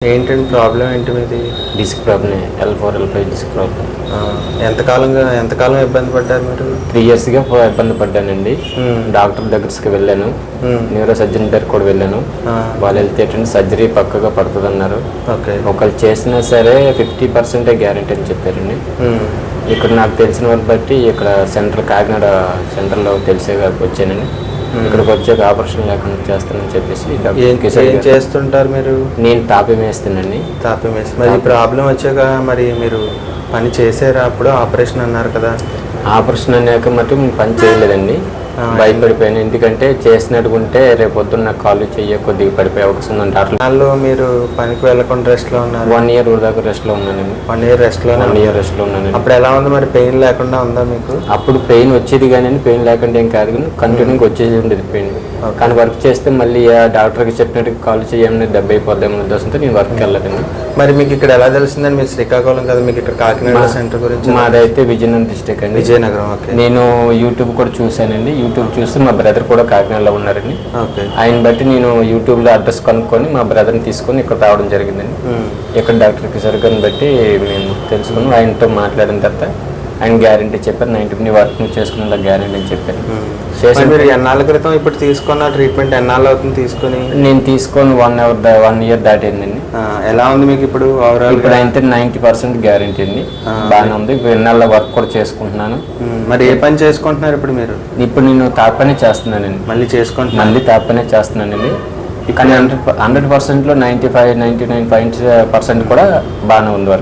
ఏంటండి ప్రాబ్లం ఏంటి మీది? Disc problem, L4, L5 disc problem. ఎంతకాలం ఇబ్బంది పడ్డారు మీరు? 3 yearsగా ఇబ్బంది పడ్డానండి. డాక్టర్ దగ్గరికి వెళ్ళాను, న్యూరో సర్జన్ దగ్గర కూడా వెళ్ళాను. వాళ్ళు వెళ్తే ఏంటంటే సర్జరీ పక్కగా పడుతుంది అన్నారు. ఒకళ్ళు చేసినా సరే 50% గ్యారెంటీ అని చెప్పారండి. ఇక్కడ నాకు తెలిసిన వాళ్ళని బట్టి ఇక్కడ కాకినాడ సెంటర్లో తెలిసే వచ్చానండి. ఇక్కడికి వచ్చాక ఆపరేషన్ లేకుండా చేస్తానని చెప్పేసి ఏం చేస్తుంటారు మీరు? నేను తాపీ మేస్తానండి. మరి ప్రాబ్లం వచ్చాక మరి మీరు పని చేసారా? అప్పుడు ఆపరేషన్ అన్నారు కదా. ఆపరేషన్ అన్నాక మటు పని చేయలేదండి, భయపడిపోయాను. ఎందుకంటే చేసినట్టుకుంటే రేపు పొద్దున్న నాకు కాళ్ళు చెయ్య కొద్దిగా పడిపోయే అవకాశం ఉందండి. డాక్టర్ మీరు పనికి వెళ్ళకుండా రెస్ట్ లో ఉన్నారు? 1 year దాకా రెస్ట్ లో ఉన్నానండి. 1 year రెస్ట్ లో ఉన్నానండి. అప్పుడు ఎలా ఉంది మరి? పెయిన్ లేకుండా ఉందా మీకు? అప్పుడు పెయిన్ వచ్చేది కానీ పెయిన్ లేకుండా ఏం కాదు, కానీ కంటిన్యూగా వచ్చేది ఉండేది పెయిన్. కానీ వర్క్ చేస్తే మళ్ళీ డాక్టర్కి చెప్పినట్టు కాళ్ళు చేయమని దెబ్బ అయిపోద్దామని ఉద్దేశంతో నేను వర్క్కి వెళ్ళదండి. మరి మీకు ఇక్కడ ఎలా తెలిసిందండి? మీరు శ్రీకాకుళం కదా, మీకు ఇక్కడ కాకినాడ సెంటర్ గురించి? మాదైతే విజయనగరం డిస్ట్రిక్ట్ అండి. విజయనగరం. నేను యూట్యూబ్ కూడా చూశానండి. యూట్యూబ్ చూసి మా బ్రదర్ కూడా కాకినాడలో ఉన్నారండి. ఆయన బట్టి నేను యూట్యూబ్లో అడ్రస్ కనుక్కొని మా బ్రదర్ని తీసుకొని ఇక్కడ రావడం జరిగిందండి. ఇక్కడ డాక్టర్ కిషోర్ గారిని బట్టి మేము తెలుసుకుని ఆయనతో మాట్లాడిన తర్వాత ఆయన గ్యారెంటీ చెప్పారు. 90 వర్క్ చేసుకున్న గ్యారెంటీ అని చెప్పారు. మీరు ఎన్నాళ్ళ క్రితం ఇప్పుడు తీసుకున్న ట్రీట్మెంట్ ఎన్నాళ్ళు అవుతుంది తీసుకుని? నేను తీసుకొని 1 year దాటిందండి. ఎలా ఉంది మీకు ఇప్పుడు? ఇప్పుడు అయితే 90% గ్యారెంటీ అండి, బాగానే ఉంది. ఎన్నాళ్ళ వర్క్ కూడా చేసుకుంటున్నాను. మరి ఏ పని చేసుకుంటున్నారు ఇప్పుడు మీరు? ఇప్పుడు నేను తాపనే చేస్తున్నానండి. మళ్ళీ తాపనే చేస్తున్నానండి. కానీ 100%లో 95-99% కూడా బాగానే ఉంది వర్క్.